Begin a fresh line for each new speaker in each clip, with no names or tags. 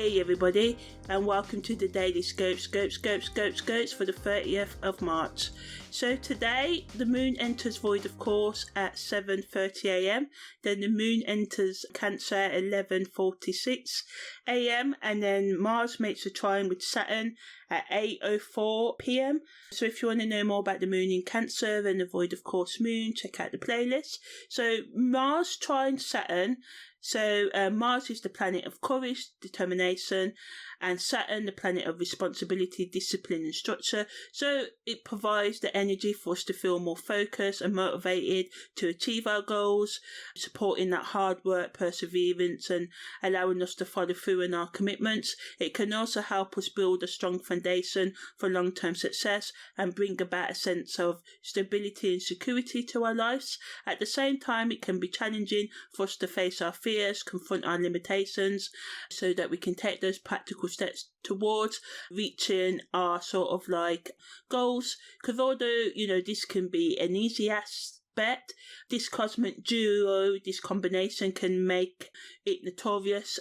Hey everybody, and welcome to the Daily Scopes for the 30th of March. So today the moon enters void of course at 7:30 a.m. Then the moon enters Cancer at 11:46 a.m. and then Mars makes a trine with Saturn at 8:04 p.m. So if you want to know more about the moon in Cancer and the void of course moon, check out the playlist. So Mars trine Saturn. So Mars is the planet of courage, determination, and Saturn the planet of responsibility, discipline and structure. So it provides the energy for us to feel more focused and motivated to achieve our goals, supporting that hard work, perseverance and allowing us to follow through on our commitments. It can also help us build a strong foundation for long-term success and bring about a sense of stability and security to our lives. At the same time, it can be challenging for us to face our fears, confront our limitations, so that we can take those practical steps towards reaching our sort of like goals. Because although, this can be an easy aspect, this cosmic duo, this combination can make it notorious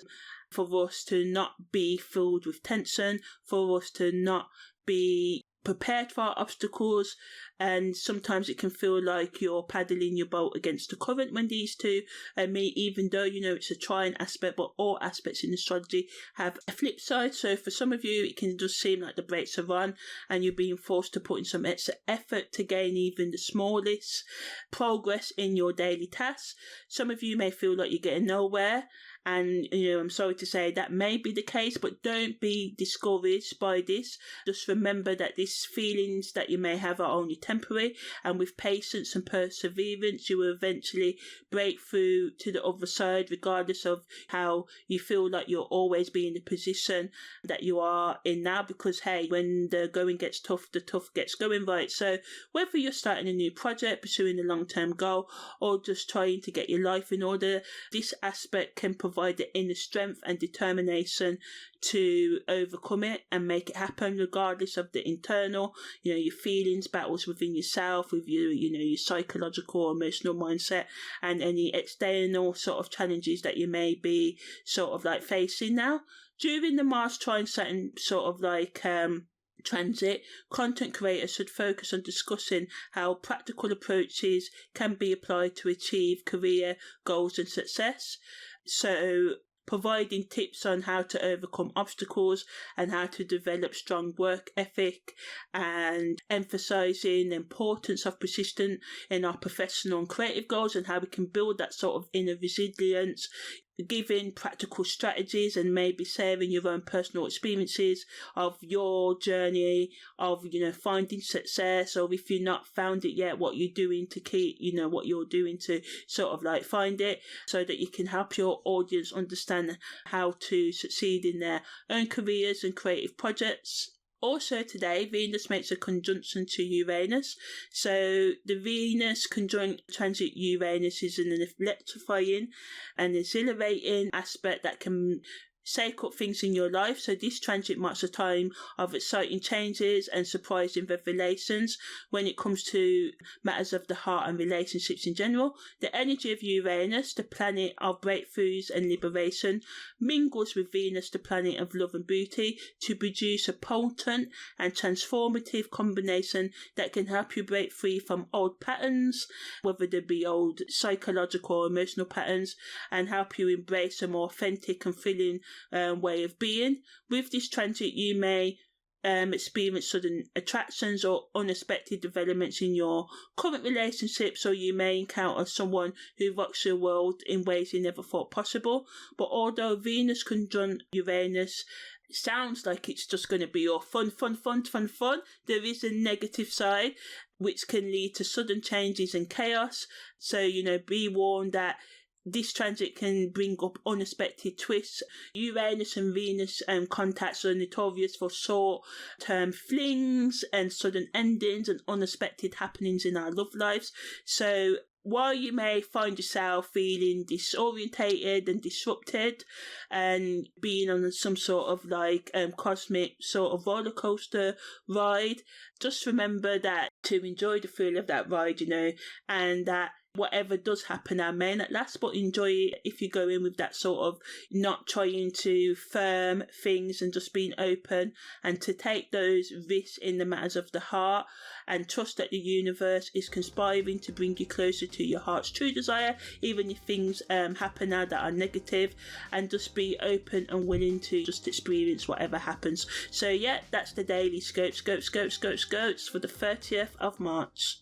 for us to not be filled with tension, for us to not be prepared for our obstacles, and sometimes it can feel like you're paddling your boat against the current when these two meet, even though it's a trine aspect, but all aspects in astrology have a flip side. So for some of you it can just seem like the brakes are on and you're being forced to put in some extra effort to gain even the smallest progress in your daily tasks. Some of you may feel like you're getting nowhere, and I'm sorry to say that may be the case, but don't be discouraged by this. Just remember that these feelings that you may have are only temporary, and with patience and perseverance you will eventually break through to the other side, regardless of how you feel like you'll always be in the position that you are in now. Because hey, when the going gets tough, the tough gets going, right? So whether you're starting a new project, pursuing a long-term goal, or just trying to get your life in order, this aspect can provide the inner strength and determination to overcome it and make it happen, regardless of the internal, your feelings, battles within yourself, with your psychological or emotional mindset, and any external sort of challenges that you may be sort of like facing now. During the Mars trine Saturn sort of like transit, content creators should focus on discussing how practical approaches can be applied to achieve career goals and success. So providing tips on how to overcome obstacles and how to develop strong work ethic, and emphasising the importance of persistence in our professional and creative goals and how we can build that sort of inner resilience, giving practical strategies and maybe sharing your own personal experiences of your journey of finding success, or if you've not found it yet, what you're doing to keep what you're doing to sort of like find it, so that you can help your audience understand how to succeed in their own careers and creative projects. Also today, Venus makes a conjunction to Uranus. So the Venus conjunct transit Uranus is an electrifying and exhilarating aspect that can shake up things in your life. So this transit marks a time of exciting changes and surprising revelations when it comes to matters of the heart and relationships in general. The energy of Uranus, the planet of breakthroughs and liberation, mingles with Venus, the planet of love and beauty, to produce a potent and transformative combination that can help you break free from old patterns, whether they be old psychological or emotional patterns, and help you embrace a more authentic and thrilling way of being. With this transit, you may experience sudden attractions or unexpected developments in your current relationships, or you may encounter someone who rocks your world in ways you never thought possible. But although Venus conjunct Uranus sounds like it's just going to be all fun, there is a negative side which can lead to sudden changes and chaos. So, be warned that this transit can bring up unexpected twists. Uranus and Venus contacts are notorious for short-term flings and sudden endings and unexpected happenings in our love lives. So while you may find yourself feeling disorientated and disrupted and being on some sort of like cosmic sort of roller coaster ride, just remember that to enjoy the thrill of that ride, and that whatever does happen now may not last, but enjoy it if you go in with that sort of not trying to firm things and just being open, and to take those risks in the matters of the heart and trust that the universe is conspiring to bring you closer to your heart's true desire, even if things happen now that are negative, and just be open and willing to just experience whatever happens. So yeah, that's the daily scopes for the 30th of March.